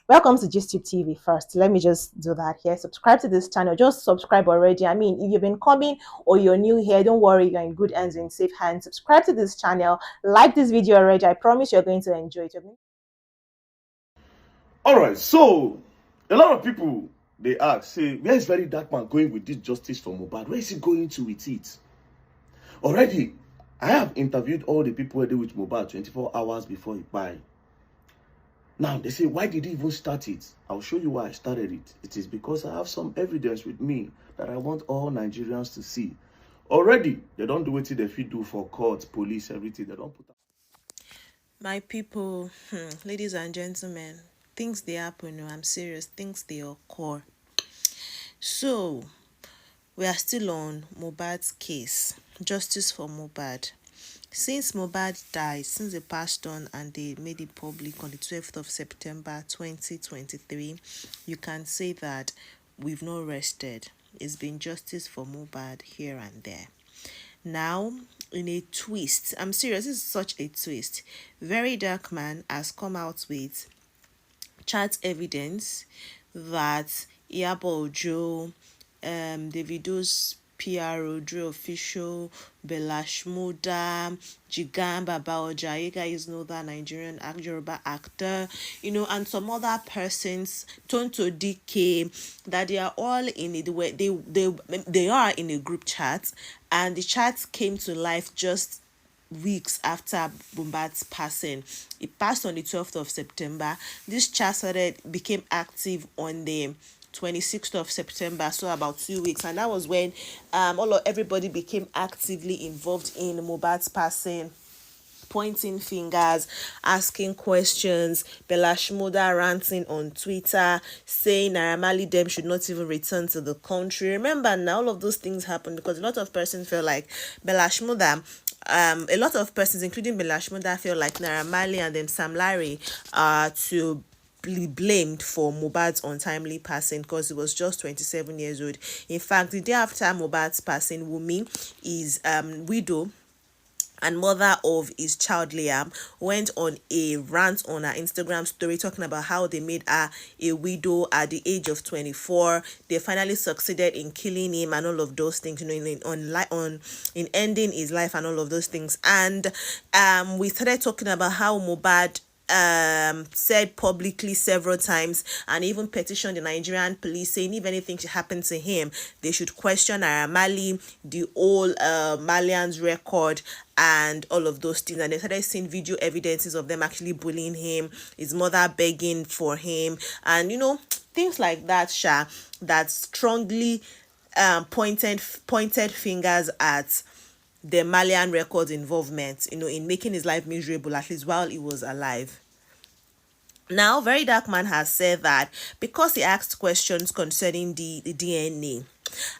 Welcome to GISTUBE TV first. Let me just do that here. Subscribe to this channel. Just subscribe already. I mean, if you've been coming or you're new here, don't worry. You're in good hands, in safe hands. Subscribe to this channel. Like this video already. I promise you're going to enjoy it. All right, so a lot of people they ask, say, where is Verydark man going with this justice for Mubad? Where is he going to with it? Already, I have interviewed all the people who did with Mubad 24 hours before he died. Now they say, why did he even start it? I'll show you why I started it. It is because I have some evidence with me that I want all Nigerians to see. Already, they don't do it they fit do for court, police, everything. They don't put. My people, ladies and gentlemen, things they happen. No, I'm serious. Things they occur. So, we are still on Mubad's case. Justice for Mubad. Since Mubad died, since they passed on and they made it public on the 12th of September 2023, you can say that we've not rested. It's been justice for Mubad here and there. Now, in a twist, I'm serious, this is such a twist. Verydark man has come out with chat evidence that Iyabo Ojo, Davido's PRIS0N official, Belashmuda, Ojo, you guys know that Nigerian Yoruba actor, and some other persons, Tonto DK, that they are all in it. They are in a group chat, and the chat came to life just weeks after Mubad's passing. It passed on the 12th of September. This chat became active on the 26th of September, so about 2 weeks, and that was when everybody became actively involved in Mubad's passing, pointing fingers, asking questions. Belashmuda ranting on Twitter, saying Naira Marley them should not even return to the country. Remember now, all of those things happened because a lot of persons felt like Belashmuda, a lot of persons, including Belashmuda, feel like Naira Marley and them Sam Larry are to be blamed for Mubad's untimely passing because he was just 27 years old. In fact, the day after Mubad's passing, Wumi, his widow and mother of his child Liam, went on a rant on her Instagram story talking about how they made her a widow at the age of 24. They finally succeeded in killing him and all of those things, in ending his life and all of those things. And we started talking about how Mubad said publicly several times and even petitioned the Nigerian police saying if anything should happen to him, they should question Naira Marley, the whole Malian's record and all of those things. And they started seeing video evidences of them actually bullying him, his mother begging for him, and things like that, that strongly pointed fingers at the Malian Records involvement, in making his life miserable, at least while he was alive. Now, Verydark man has said that because he asked questions concerning the DNA.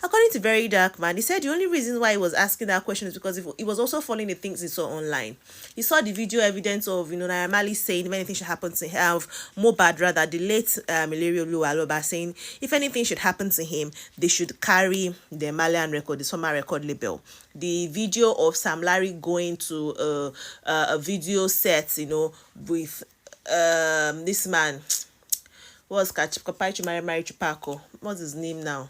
According to Verydark man, he said the only reason why he was asking that question is because he was also following the things he saw online. He saw the video evidence of, Naira Marley saying if anything should happen to him, Mubad rather, the late Ilario Aloba, saying if anything should happen to him, they should carry the Malian record, the summer record label. The video of Sam Larry going to a video set, with this man was what's his name now?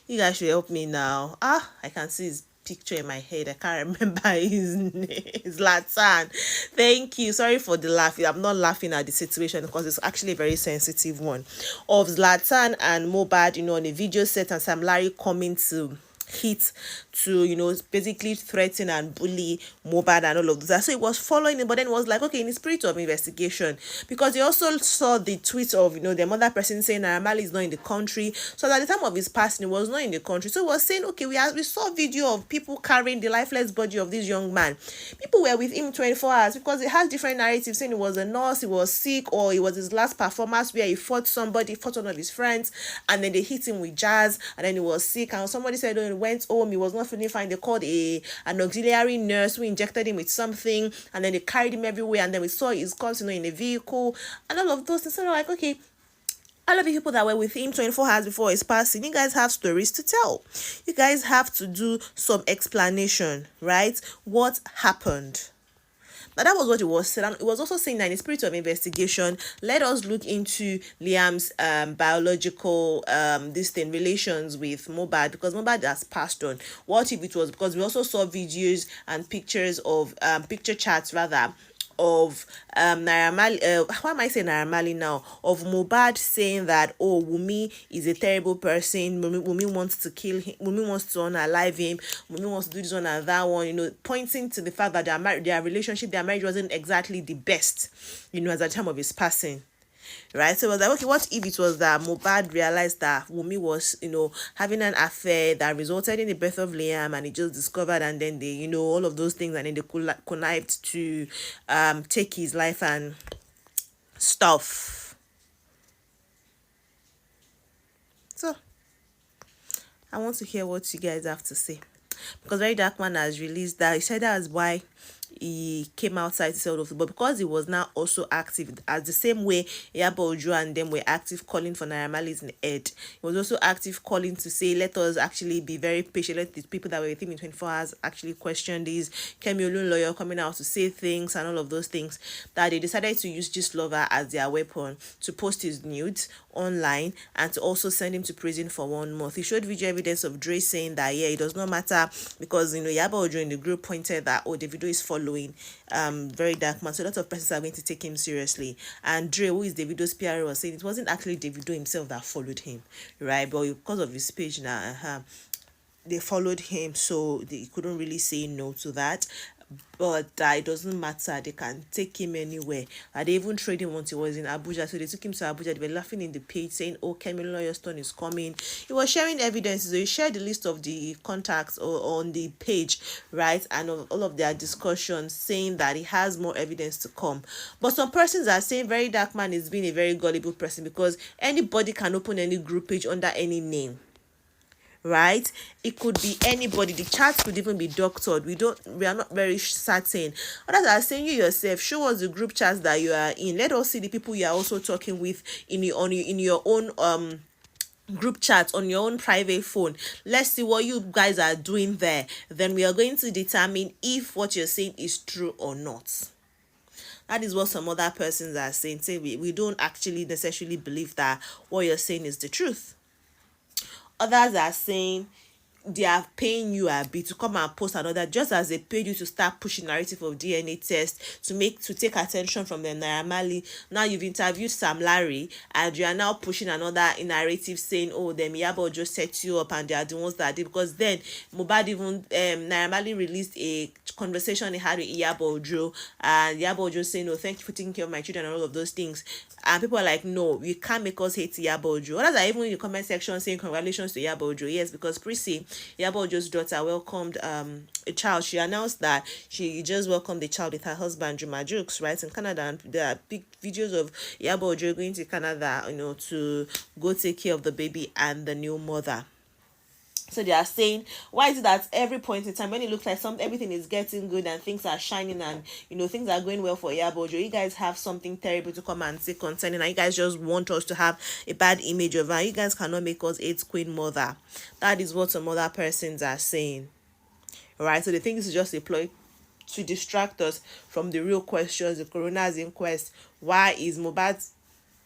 You guys should help me now. I can see his picture in my head. I can't remember his name. It's Zlatan. Thank you. Sorry for the laugh. I'm not laughing at the situation because it's actually a very sensitive one. Of Zlatan and Mubad, on a video set, and Sam Larry coming to hit to basically threaten and bully Mubad and all of that. So it was following him, but then it was like, okay, in the spirit of investigation, because he also saw the tweet of the mother person saying Naira Marley is not in the country. So at the time of his passing, he was not in the country. So he was saying, okay, we saw video of people carrying the lifeless body of this young man. People were with him 24 hours because it has different narratives saying he was a nurse, he was sick, or it was his last performance where he fought one of his friends, and then they hit him with jazz, and then he was sick, and somebody said, oh, he went home, he was not feeling fine. They called an auxiliary nurse who injected him with something, and then they carried him everywhere, and then we saw his corpse, in a vehicle, and all of those things. So they're like, okay, all of the people that were with him 24 hours before his passing, you guys have stories to tell. You guys have to do some explanation, right? What happened? Now that was what it was said. And it was also saying that in the spirit of investigation, let us look into Liam's biological this thing relations with Mubad, because Mubad has passed on. What if it was because we also saw videos and pictures of picture chats rather of Naira Marley, why am I saying Naira Marley now? Of Mubad saying that, oh, Wumi is a terrible person. Wumi wants to kill him. Wumi wants to unalive him. Wumi wants to do this one and that one. You know, pointing to the fact that their relationship, their marriage wasn't exactly the best. You know, at the time of his passing. Right, so it was like, okay, what if it was that Mubad realized that Wumi was, you know, having an affair that resulted in the birth of Liam, and he just discovered, and then they, you know, all of those things, and then they connived to take his life and stuff. So I want to hear what you guys have to say, because Verydark Man has released that. He said that's why he came outside to sell off, but because he was now also active as the same way Iyabo Ojo and them were active calling for Naira Marley's head, he was also active calling to say, let us actually be very patient, let these people that were with him in 24 hours actually question this. Kemi Olun lawyer coming out to say things and all of those things, that they decided to use Gist Lover as their weapon to post his nudes online and to also send him to prison for 1 month. He showed video evidence of Dre saying that, yeah, it does not matter, because, you know, Iyabo Ojo in the group pointed that, oh, Davido is following Verydark Man, so a lot of persons are going to take him seriously. And Dre, who is Davido's PR, was saying it wasn't actually Davido himself that followed him, right? But because of his page now, they followed him, so they couldn't really say no to that. But it doesn't matter, they can take him anywhere. They even tried him once he was in Abuja, so they took him to Abuja. They were laughing in the page saying, oh, Kemi Lawyer's turn is coming. He was sharing evidence, so he shared the list of the contacts on the page, right, and of all of their discussions, saying that he has more evidence to come. But some persons are saying Verydark Man is being a very gullible person, because anybody can open any group page under any name, right? It could be anybody. The chat could even be doctored. We are not very certain. Others are saying, you yourself, show us the group chats that you are in. Let us see the people you are also talking with in your own group chat on your own private phone. Let's see what you guys are doing there. Then we are going to determine if what you're saying is true or not. That is what some other persons are saying. Say we don't actually necessarily believe that what you're saying is the truth. Others are saying they are paying you a bit to come and post another, just as they paid you to start pushing narrative of DNA test to take attention from the Naira Marley. Now you've interviewed Sam Larry and you are now pushing another narrative saying, oh, them Iyabo just set you up and they are the ones that did. Because then Mubad even Naira Marley released a conversation he had with Iyabo Ojo, and Iyabo Ojo saying, no, thank you for taking care of my children and all of those things. And people are like, no, you can't make us hate Iyabo Ojo. Others are even in the comment section saying congratulations to Iyabo Ojo. Yes, because PRIS0N, Iyabo Ojo's daughter, welcomed a child. She announced that she just welcomed the child with her husband Juma Jukes, right, in Canada. And there are big videos of Iyabo Ojo going to Canada, you know, to go take care of the baby and the new mother. So they are saying, why is it that every point in time when it looks like everything is getting good and things are shining and, you know, things are going well for Iyabo Ojo, you guys have something terrible to come and say concerning, and you guys just want us to have a bad image of her? You guys cannot make us AIDS queen mother. That is what some other persons are saying, right? So they think this is just a ploy to distract us from the real questions. The coroner's inquest, why is Mubad's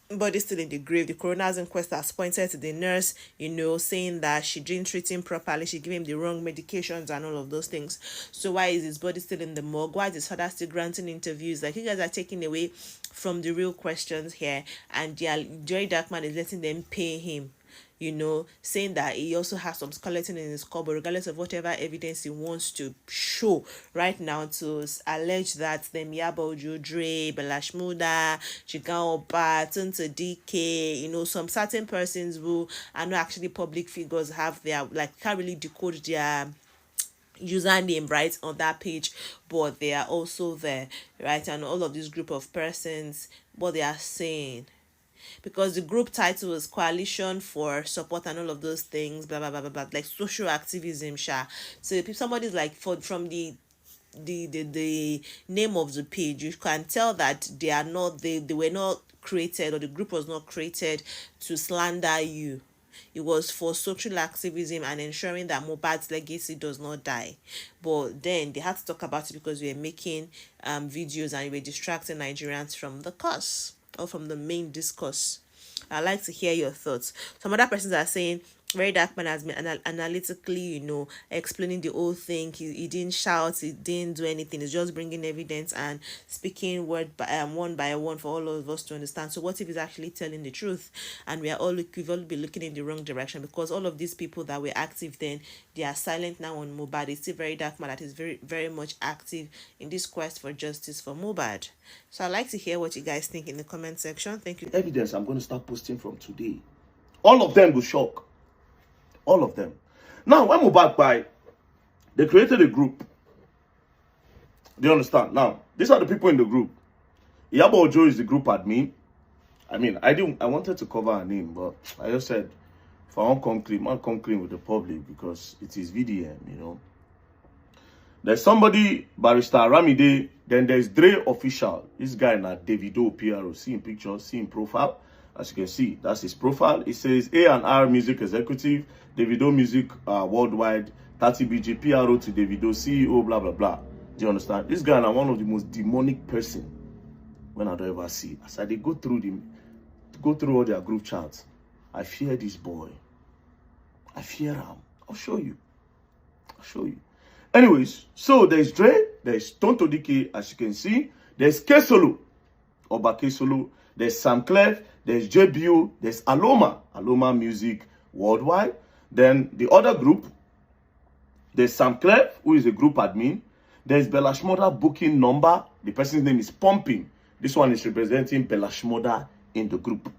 body still in the grave? The coroner's inquest has pointed to the nurse, you know, saying that she didn't treat him properly, she gave him the wrong medications and all of those things. So why is his body still in the morgue? Why is his father still granting interviews? Like, you guys are taking away from the real questions here, and Verydark Man is letting them pay him, you know, saying that he also has some skeleton in his cupboard, regardless of whatever evidence he wants to show right now to allege that them Iyabo Ojo, Dre, Belash Muda, Chigan Oba, Tunta DK, you know, some certain persons who are not actually public figures have their, like, can't really decode their username right on that page, but they are also there, right? And all of this group of persons, what they are saying, because the group title is Coalition for Support and all of those things, blah blah blah blah, blah, like social activism, sha. So if somebody's like from the name of the page, you can tell that they were not created, or the group was not created to slander you, it was for social activism and ensuring that Mubad's legacy does not die. But then they had to talk about it because we were making videos and we were distracting Nigerians from the cause or from the main discourse. I'd like to hear your thoughts. Some other persons are saying Verydark man has been analytically, explaining the whole thing. He didn't shout, he didn't do anything. He's just bringing evidence and speaking word by one by one for all of us to understand. So what if he's actually telling the truth? And we've all been looking in the wrong direction, because all of these people that were active then, they are silent now on Mubad. It's still Verydark man that is very, very much active in this quest for justice for Mubad. So I'd like to hear what you guys think in the comment section. Thank you. Evidence I'm going to start posting from today. All of them will shock. All of them. Now, when Mubad by, they created a group. Do you understand? Now, these are the people in the group. Iyabo Ojo is the group admin. I mean, I wanted to cover her name, but I just said, if I want come clean with the public, because it is VDM, There's somebody, Barrister Ramide, then there's Dre Official. This guy na Davido PRO. See in picture, see in profile. As you can see, that's his profile. It says A&R Music Executive, Davido Music Worldwide, 30BG PRO to Davido, CEO, blah, blah, blah. Do you understand? This guy is one of the most demonic person when I don't ever see. As I go through all their group chats, I fear this boy. I fear him. I'll show you. Anyways, so there's Dre, there's Tonto Dike, as you can see. There's Kesolo, Oba Kesolo. There's Sam Clef, there's JBO, there's Aloma Music Worldwide. Then the other group, there's Sam Clef, who is a group admin. There's Bella Shmoda booking number. The person's name is Pumping. This one is representing Bella Shmoda in the group.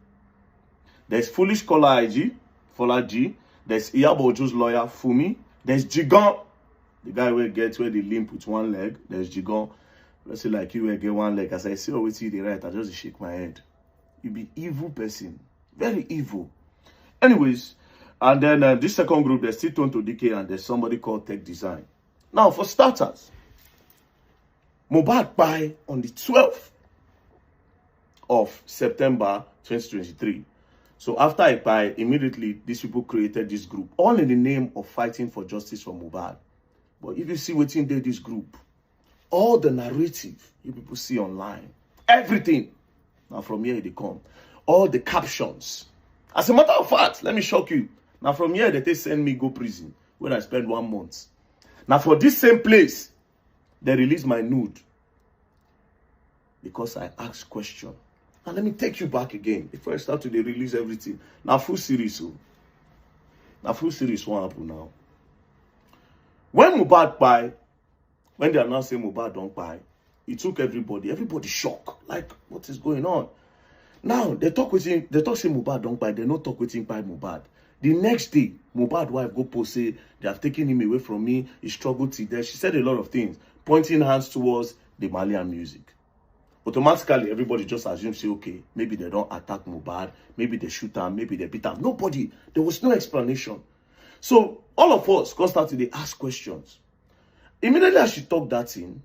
There's Foolish Caller IG, Fola G. There's Iyabo Ojo's lawyer, Fumi. There's Jigon, the guy where they limp with one leg. There's Jigon. Let's say like you will get one leg. As I see always see the right, I just shake my head. You be evil person. Very evil. Anyways, and then this second group, there's still Tonto Dike and there's somebody called Tech Design. Now, for starters, Mubad by on the 12th of September 2023. So after I buy, immediately these people created this group, all in the name of fighting for justice for Mubad. But if you see what's in this group, all the narrative you people see online, everything, now from here they come. All the captions. As a matter of fact, let me shock you. Now from here they send me go prison when I spend 1 month. Now for this same place, they release my nude. Because I asked question. Now let me take you back again. Before I start to release everything. Now full series. So. Now full series won't happen now. When Mubad buy, when they announced say Mubad don't buy, it took everybody shocked. Like, what is going on? Now, they say Mubad don't buy, they not talk with him by Mubad. The next day, Mubad wife go post say, they have taken him away from me, he struggled till there. She said a lot of things, pointing hands towards the Malian music. Automatically, everybody just assumes, say, okay, maybe they don't attack Mubad, maybe they shoot him, maybe they beat him. Nobody, there was no explanation. So, all of us go start to ask questions. Immediately as she talked that thing,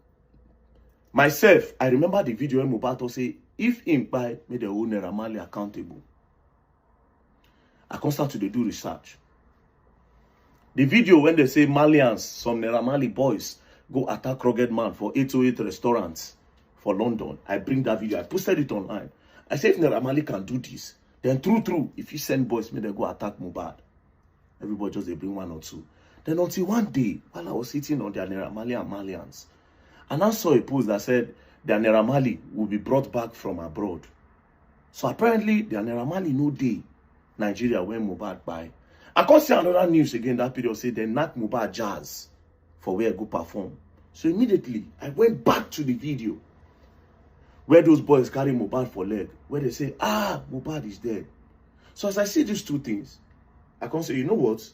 myself, I remember the video when Mubad say, if him buy, make the owner Ramali accountable. I can start to do research. The video when they say Malians, some Neramali boys, go attack rugged man for 808 restaurants for London. I bring that video. I posted it online. I said, if Neramali can do this, then true, if you send boys, may they go attack Mubad. Everybody just they bring 1 or 2. Then until one day, while I was sitting on their Neramali and Malians, and I saw a post that said their Neramali will be brought back from abroad. So apparently, their Neramali no day Nigeria when Mubad buy. I can't see another news again that period say they knock Mubad jazz for where I go perform. So immediately, I went back to the video where those boys carry Mubad for leg, where they say, Mubad is dead. So as I see these two things, I can say, you know what?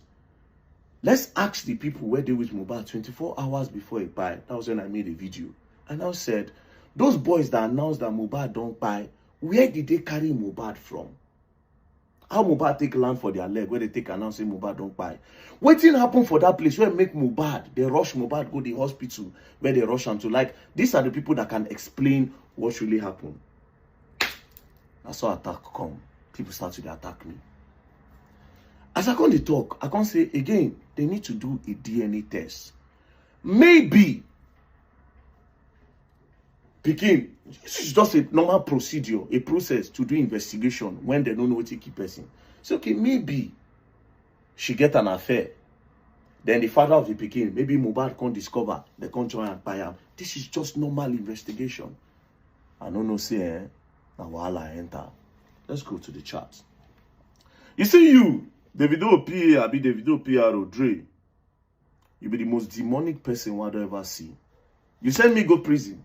Let's ask the people where they with Mubad 24 hours before he buy. That was when I made a video. And I said, those boys that announced that Mubad don't buy, where did they carry Mubad from? How Mubad take land for their leg, where they take announcing Mubad don't buy? What thing happen for that place where make Mubad, they rush Mubad, go the hospital, where they rush him to? Like, these are the people that can explain what really happened. That's how attack come. People start to attack me. As I can't talk, I can't say again, they need to do a DNA test. Maybe Pekin, this is just a normal procedure, a process to do investigation when they don't know what to keep person. So okay, maybe she get an affair. Then the father of the Pekin, maybe Mubad can't discover, they can't join and buy him. This is just normal investigation. I don't know, say, now while I enter. Let's go to the chat. You see you, Davido PA, abi Davido PRO, Dre. You be the most demonic person I ever see. You send me go prison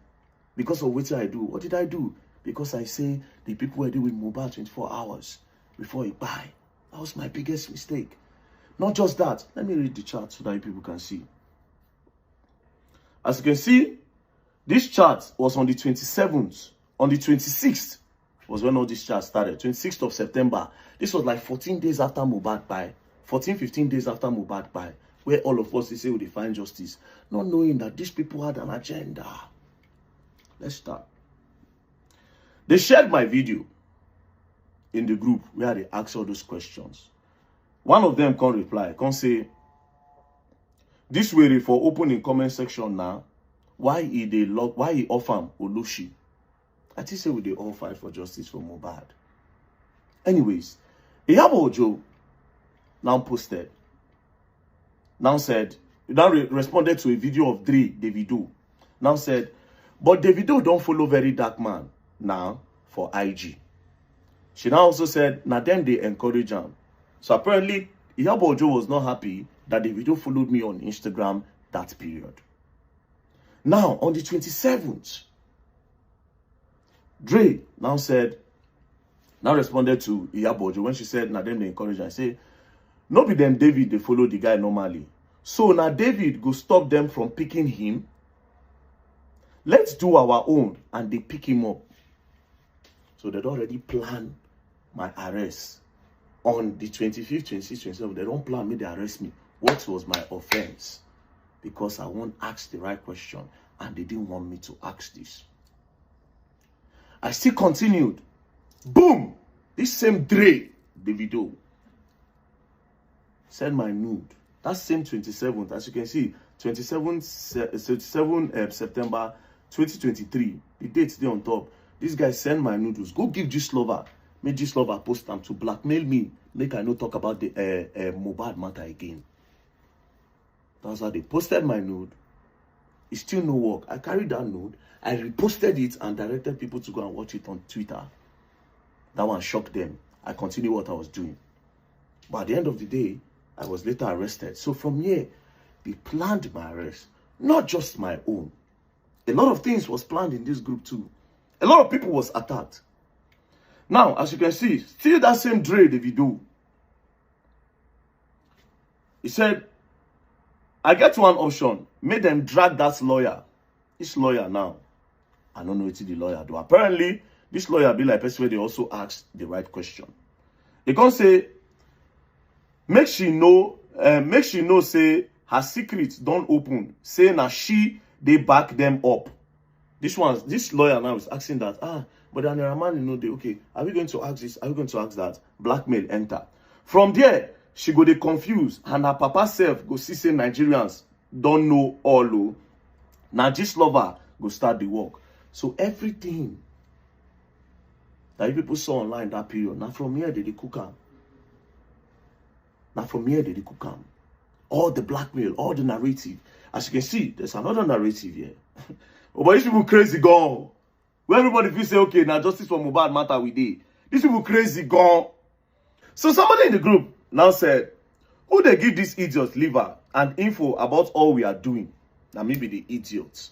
because of what I do. What did I do? Because I say the people were doing Mubad 24 hours before he buy. That was my biggest mistake. Not just that. Let me read the chart so that people can see. As you can see, this chart was on the 27th. On the 26th was when all this chart started. 26th of September. This was like 14 days after Mubad buy. 14, 15 days after Mubad buy. Where all of us, they say, we find justice. Not knowing that these people had an agenda. Let's start. They shared my video in the group where they asked all those questions. One of them can't reply, can't say, this way for open in comment section now, why he offer Olushi? I think say we they all fight for justice for Mubad. Anyways, Iyabo Ojo now posted, now responded to a video of Davido. Now said, but Davido don't follow Verydark man now for IG. She now also said, now them they encourage him. So apparently, Iyabo Ojo was not happy that Davido followed me on Instagram that period. Now, on the 27th, Dre now responded to Iyabo Ojo when she said, now them they encourage her. I say, no be them David, they follow the guy normally. So now David go stop them from picking him. Let's do our own and they pick him up. So they'd already planned my arrest. On the 25th, 26th, 27th, they don't plan me, they arrest me. What was my offense? Because I won't ask the right question and they didn't want me to ask this. I still continued. Boom! This same Dre, Davido, send my nude. That same 27th, as you can see, 27 September 2023. The date's there on top. This guy send my noodles. Go give GISTUBE. Make GISTUBE post them to blackmail me. Make I no talk about the Mubad matter again. That's how they posted my nude. It still no work. I carried that nude. I reposted it and directed people to go and watch it on Twitter. That one shocked them. I continued what I was doing. But at the end of the day, I was later arrested. So from here, they planned my arrest. Not just my own. A lot of things was planned in this group too. A lot of people was attacked. Now, as you can see, still that same Dre Davido. He said, I get one option. Make them drag that lawyer. This lawyer now. I don't know what the lawyer do. Apparently, this lawyer be like person where they also ask the right question. They can't say, make she know say her secrets don't open. Say now she they back them up. This lawyer now is asking that, but then man, you know, they okay, are we going to ask this? Are we going to ask that? Blackmail, enter. From there, she go they confused, and her papa self go see say Nigerians don't know all. Now this lover go start the work. So everything that people saw online that period, now from here they cook am. Now from here they cook am. All the blackmail, all the narrative. As you can see, there's another narrative here. Oh, but these people crazy gone. Where everybody feel say, okay, now justice for Mubad matter we did. These people crazy gone. So somebody in the group now said, who they give these idiots liver and info about all we are doing? Now maybe the idiots.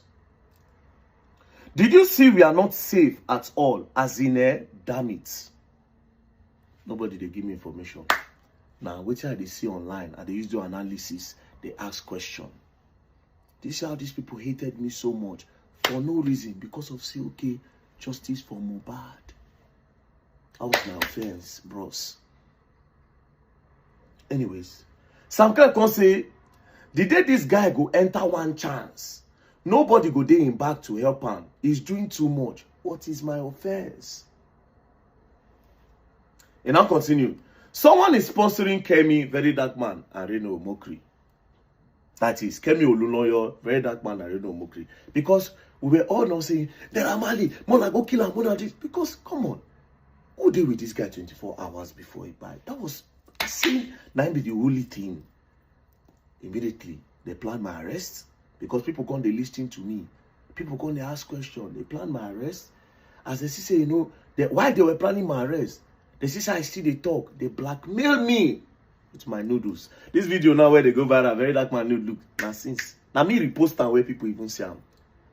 Did you see we are not safe at all? As in, damn it. Nobody they give me information. Now, which they see online and they use the analysis, they ask question. This is how these people hated me so much. For no reason, because of say, okay, justice for Mubad. That was my offense, bros. Anyways, some can say, the day this guy go enter one chance, nobody go there him back to help him. He's doing too much. What is my offense? And I'll continue. Someone is sponsoring Kemi, Very Dark Man, and Reno Omokri. That is Kemi Olunoyo, Very Dark Man, and Reno Omokri. Because we were all now saying, there are Mali, Mona go kill him, Mona this. Because, come on, who did with this guy 24 hours before he died? That was, I see, that be the only thing. Immediately, they planned my arrest. Because people come, they listen to me. People come, they ask questions. They plan my arrest. As they say, you know, why they were planning my arrest? They see, I see they talk. They blackmail me with my noodles. This video now where they go viral, Very Dark Man nude look. Now since, now me repost them where people even see them.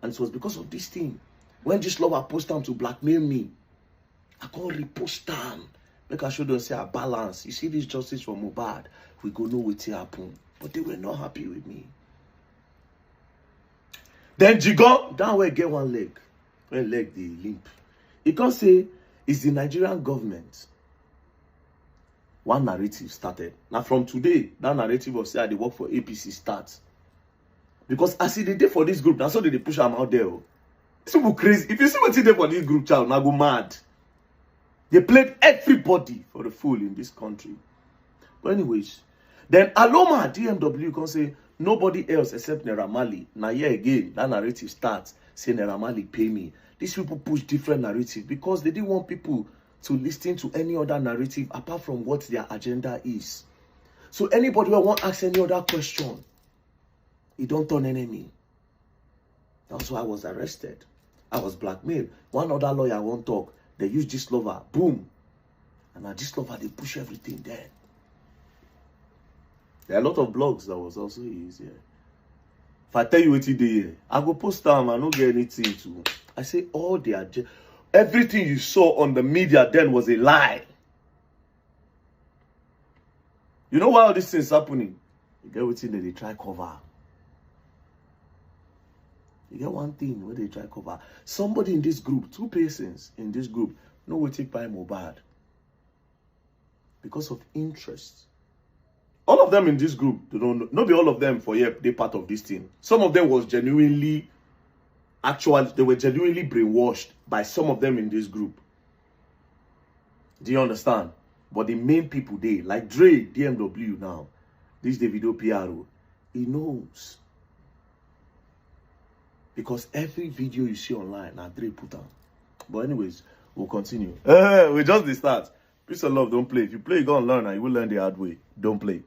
And it was because of this thing. When this lover post them to blackmail me, I can't repost them. Make I show them say I balance. You see this justice for Mubad, we go know what happen. But they were not happy with me. Then Jigon, down where get one leg. When leg the limp. He can't say it's the Nigerian government. One narrative started. Now from today, that narrative of say they work for APC starts. Because I see they did for this group, that's how they push them out there. These people crazy. If you see what they did for this group, child, now go mad. They played everybody for the fool in this country. But anyways, then Aloma DMW can say nobody else except Naira Marley. Now here again, that narrative starts saying Naira Marley pay me. These people push different narrative because they didn't want people to listen to any other narrative apart from what their agenda is. So anybody who won't ask any other question, he don't turn enemy. That's why I was arrested. I was blackmailed. One other lawyer won't talk. They use this lover. Boom. And now this lover, they push everything there. There are a lot of blogs that was also easier. If I tell you what today, I go post them, I don't get anything to. I say all the everything you saw on the media then was a lie. You know why all these things happening? You get what thing that they try cover. You get one thing where they try cover. Somebody in this group, two persons in this group, no will take by Mubad. Because of interest. All of them in this group, they don't know. Not be all of them for here, they part of this thing. Some of them was genuinely, actually, they were genuinely brainwashed by some of them in this group. Do you understand? But the main people they, like Dre, DMW now, this Davido PRO, he knows. Because every video you see online, now Dre put on. But anyways, we'll continue. We just the start. Peace and love, don't play. If you play, you go and learn and you will learn the hard way. Don't play.